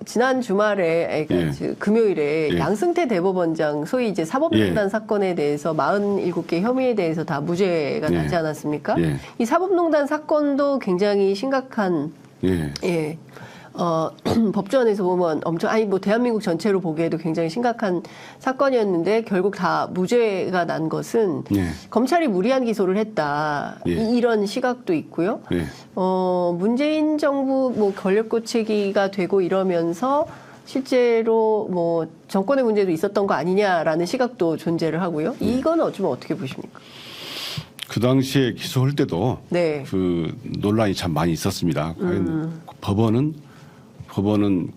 지난 주말에 그러니까 금요일에 양승태 대법원장 소위 이제 사법농단 사건에 대해서 47개 혐의에 대해서 다 무죄가 나지 않았습니까? 이 사법농단 사건도 굉장히 심각한 법조안에서 보면 엄청 뭐 대한민국 전체로 보기에도 굉장히 심각한 사건이었는데 결국 다 무죄가 난 것은 검찰이 무리한 기소를 했다 이런 시각도 있고요. 문재인 정부 뭐 권력 고치기가 되고 이러면서 실제로 뭐 정권의 문제도 있었던 거 아니냐라는 시각도 존재를 하고요. 이거는 좀 어떻게 보십니까? 그 당시에 기소할 때도 그 논란이 참 많이 있었습니다. 과연 법원은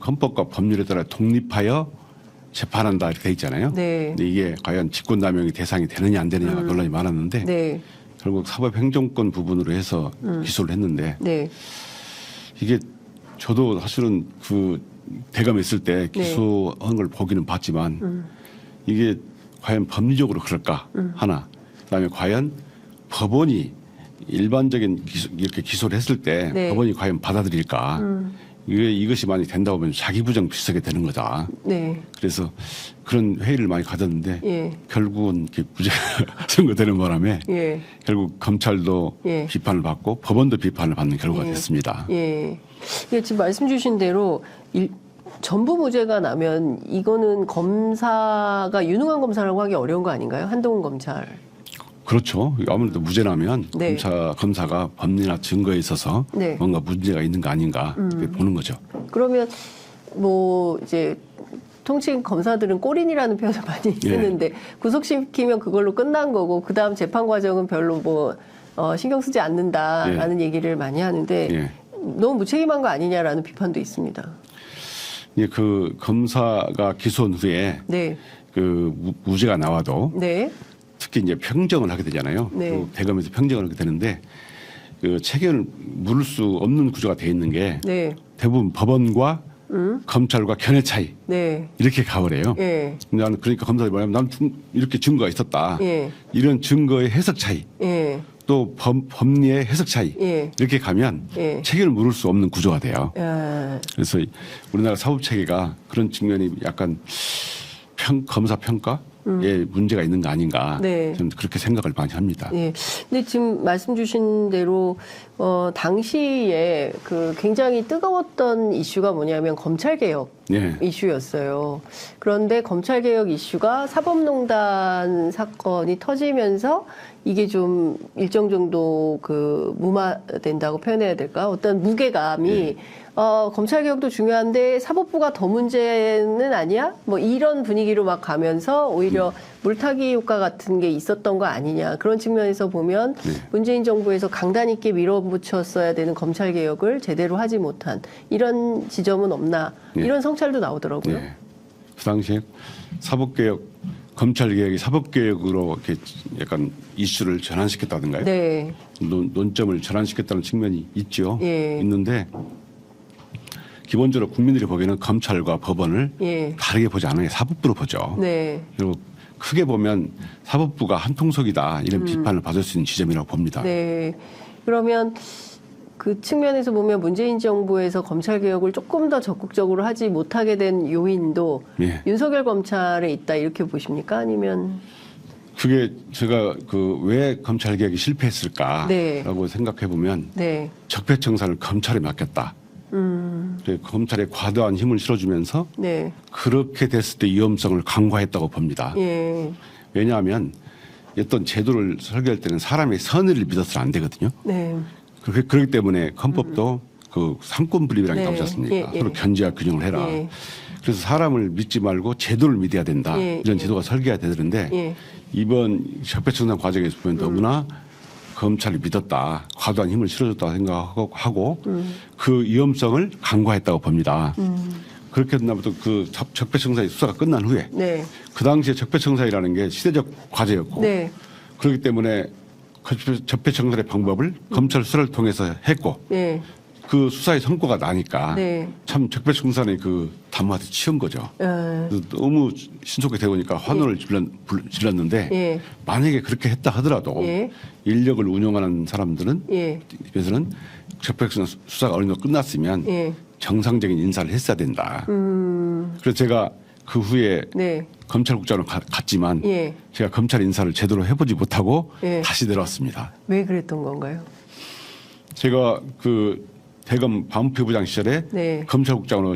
헌법과 법률에 따라 독립하여 재판한다 이렇게 돼 있잖아요. 근데 이게 과연 직권남용이 대상이 되느냐 안 되느냐가 논란이 많았는데 결국 사법행정권 부분으로 해서 기소를 했는데 이게 저도 사실은 그 대검했을 때 기소한 걸 보기는 봤지만 이게 과연 법리적으로 그럴까 하나 그다음에 과연 법원이 일반적인 이렇게 기소를 했을 때 법원이 과연 받아들일까 이것이 많이 된다 보면 자기 부정 비슷하게 되는 거다. 그래서 그런 회의를 많이 가졌는데 결국은 이렇게 무죄가 선고되는 바람에 결국 검찰도 비판을 받고 법원도 비판을 받는 결과가 됐습니다. 지금 말씀 주신 대로 전부 무죄가 나면 이거는 검사가 유능한 검사라고 하기 어려운 거 아닌가요? 한동훈 검찰. 그렇죠. 아무래도 무죄라면 검사가 법리나 증거에 있어서 뭔가 문제가 있는 거 아닌가 이렇게 보는 거죠. 그러면 뭐 이제 통칭 검사들은 꼬린이라는 표현을 많이 쓰는데 구속시키면 그걸로 끝난 거고 그 다음 재판 과정은 별로 뭐 신경 쓰지 않는다라는 얘기를 많이 하는데 너무 무책임한 거 아니냐라는 비판도 있습니다. 그 검사가 기소한 후에 그 무죄가 나와도 특히 이제 평정을 하게 되잖아요. 그 대검에서 평정을 하게 되는데 그 책임을 물을 수 없는 구조가 돼 있는 게 대부분 법원과 검찰과 견해 차이 이렇게 가버려요. 나는 그러니까 검사들이 뭐냐면 나는 이렇게 증거가 있었다. 이런 증거의 해석 차이 또 법리의 해석 차이 이렇게 가면 책임을 물을 수 없는 구조가 돼요. 그래서 우리나라 사법 체계가 그런 측면이 약간 검사 평가 예, 문제가 있는 거 아닌가 저는 그렇게 생각을 많이 합니다. 근데 지금 말씀 주신 대로 당시에 그 굉장히 뜨거웠던 이슈가 뭐냐면 검찰 개혁 이슈였어요. 그런데 검찰 개혁 이슈가 사법농단 사건이 터지면서 이게 좀 일정 정도 그 무마된다고 표현해야 될까? 어떤 무게감이 검찰 개혁도 중요한데 사법부가 더 문제는 아니야? 뭐 이런 분위기로 막 가면서 오히려 물타기 효과 같은 게 있었던 거 아니냐. 그런 측면에서 보면 문재인 정부에서 강단 있게 밀어붙였어야 되는 검찰 개혁을 제대로 하지 못한 이런 지점은 없나. 이런 성찰도 나오더라고요. 그 당시에 사법개혁, 검찰개혁이 사법개혁으로 이렇게 약간 이슈를 전환시켰다든가요? 논점을 전환시켰다는 측면이 있죠. 있는데 기본적으로 국민들이 보기에는 검찰과 법원을 다르게 보지 않아요. 사법부로 보죠. 그리고 크게 보면 사법부가 한통속이다 이런 비판을 받을 수 있는 지점이라고 봅니다. 그러면 그 측면에서 보면 문재인 정부에서 검찰 개혁을 조금 더 적극적으로 하지 못하게 된 요인도 윤석열 검찰에 있다 이렇게 보십니까? 아니면 그게 제가 그 왜 검찰 개혁이 실패했을까라고 생각해 보면 적폐청산을 검찰에 맡겼다. 검찰에 과도한 힘을 실어주면서 그렇게 됐을 때 위험성을 강화했다고 봅니다. 왜냐하면 어떤 제도를 설계할 때는 사람의 선의를 믿어서는 안 되거든요. 그렇기 때문에 헌법도 그 상권분립이라는 게 나오지 않습니까? 서로 견제와 균형을 해라. 그래서 사람을 믿지 말고 제도를 믿어야 된다. 이런 제도가 설계가 되는데 이번 적폐청산 과정에서 보면 너무나 검찰을 믿었다. 과도한 힘을 실어줬다고 생각하고 그 위험성을 강화했다고 봅니다. 그렇게 된다부터 그 적폐청산의 수사가 끝난 후에 그 당시에 적폐청산이라는 게 시대적 과제였고 그렇기 때문에 적폐청산의 방법을 검찰 수사를 통해서 했고 그 수사의 성과가 나니까 참 적폐청산의 그 담화한테 치운 거죠. 너무 신속하게 되니까 환호를 질렀는데 만약에 그렇게 했다 하더라도 인력을 운영하는 사람들은 입에서는 적폐청산 수사가 어느 정도 끝났으면 정상적인 인사를 했어야 된다. 그래서 제가 그 후에 네. 검찰국장으로 갔지만 예. 제가 검찰 인사를 제대로 해보지 못하고 예. 다시 내려왔습니다. 왜 그랬던 건가요? 제가 그 대검 반부패부장 시절에 네. 검찰국장으로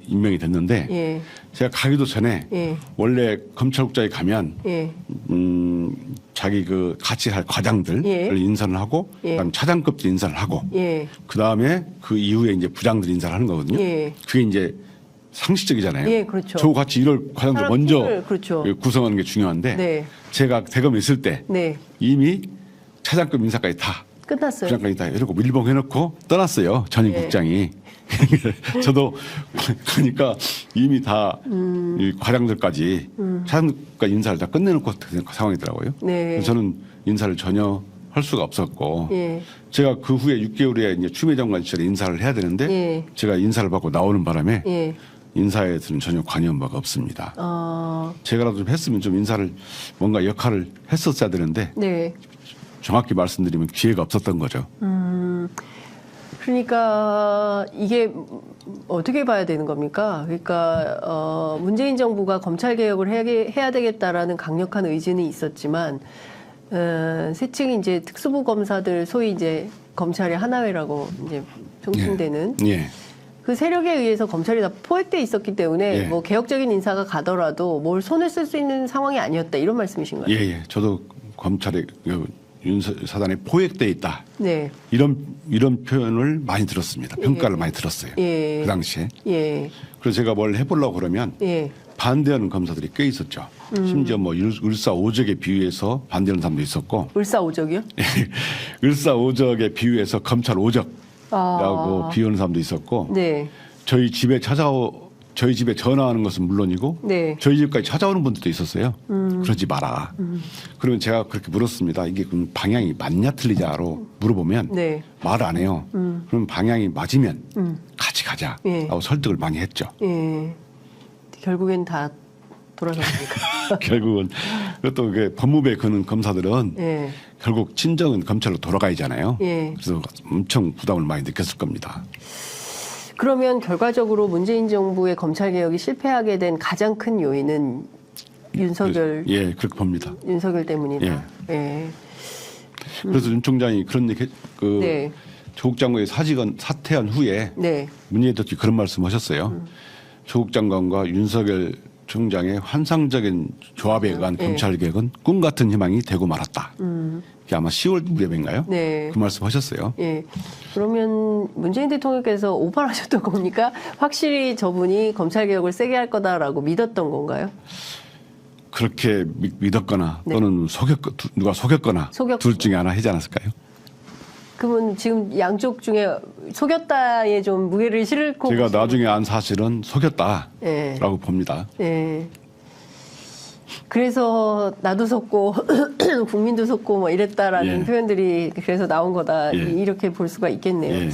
임명이 됐는데 예. 제가 가기도 전에 예. 원래 검찰국장에 가면 예. 자기 그 같이 할 과장들을 예. 인사를 하고 예. 그다음 차장급들 인사를 하고 예. 그다음에 그 이후에 이제 부장들 인사를 하는 거거든요. 예. 그게 이제 상식적이잖아요. 예, 그렇죠. 저와 같이 이럴 과장들 사람 먼저 팀을, 그렇죠. 구성하는 게 중요한데 네. 제가 대검에 있을 때 네. 이미 차장급 인사까지 다 끝났어요. 부장까지 다 이러고 밀봉해놓고 떠났어요. 전임 예. 국장이. 저도 그러니까 이미 다 이 과장들까지 차장급까지 인사를 다 끝내놓고 그 상황이더라고요. 네. 그래서 저는 인사를 전혀 할 수가 없었고 예. 제가 그 후에 6개월에 이제 추미애 장관 시절에 인사를 해야 되는데 예. 제가 인사를 받고 나오는 바람에 예. 인사에서는 전혀 관여한 바가 없습니다. 아, 제가라도 좀 했으면 좀 인사를 뭔가 역할을 했었어야 되는데 네. 정확히 말씀드리면 기회가 없었던 거죠. 그러니까 이게 어떻게 봐야 되는 겁니까? 그러니까 문재인 정부가 검찰 개혁을 해야 되겠다라는 강력한 의지는 있었지만 세층 이제 특수부 검사들 소위 이제 검찰의 하나회라고 이제 총칭되는 예. 그 세력에 의해서 검찰이 다 포획돼 있었기 때문에 예. 뭐 개혁적인 인사가 가더라도 뭘 손을 쓸 수 있는 상황이 아니었다 이런 말씀이신가요? 예, 예. 저도 검찰의 윤사단에 포획돼 있다. 네. 이런 표현을 많이 들었습니다. 평가를 많이 들었어요. 예. 그 당시에. 예. 그래서 제가 뭘 해보려고 그러면 예. 반대하는 검사들이 꽤 있었죠. 심지어 뭐 을사오적에 비유해서 반대하는 사람도 있었고 을사오적이요? 을사오적에 비유해서 검찰 오적이라고 비유하는 사람도 있었고 네. 저희 집에 전화하는 것은 물론이고 네. 저희 집까지 찾아오는 분들도 있었어요. 그러지 마라. 그러면 제가 그렇게 물었습니다. 이게 그럼 방향이 맞냐 틀리냐로 물어보면 네. 말 안 해요. 그럼 방향이 맞으면 같이 가자. 예. 라고 설득을 많이 했죠. 예. 결국엔 다 돌아갑니까? 결국은 또 법무부에 거는 검사들은 예. 결국 친정은 검찰로 돌아가야잖아요. 예. 그래서 엄청 부담을 많이 느꼈을 겁니다. 그러면 결과적으로 문재인 정부의 검찰 개혁이 실패하게 된 가장 큰 요인은 윤석열 예, 그렇게 봅니다. 윤석열 때문이다. 예. 그래서 윤 총장이 그런 얘기, 네. 조국 장관이 사퇴한 후에 네. 문재인 대통령이 그런 말씀하셨어요. 조국 장관과 윤석열 총장의 환상적인 조합에 의한 검찰 개혁은 꿈 같은 희망이 되고 말았다. 이게 아마 10월 무렵인가요? 네. 그 말씀하셨어요. 예. 그러면 문재인 대통령께서 오판하셨던 겁니까? 확실히 저분이 검찰 개혁을 세게 할 거다라고 믿었던 건가요? 그렇게 믿었거나 네. 또는 누가 속였거나 둘 중에 하나 하지 않았을까요? 그러면 지금 양쪽 중에 속였다에 좀 무게를 실고 제가 나중에 안 사실은 속였다라고 예. 봅니다. 예. 그래서 나도 속고 국민도 속고 뭐 이랬다라는 예. 표현들이 그래서 나온 거다 예. 이렇게 볼 수가 있겠네요. 예.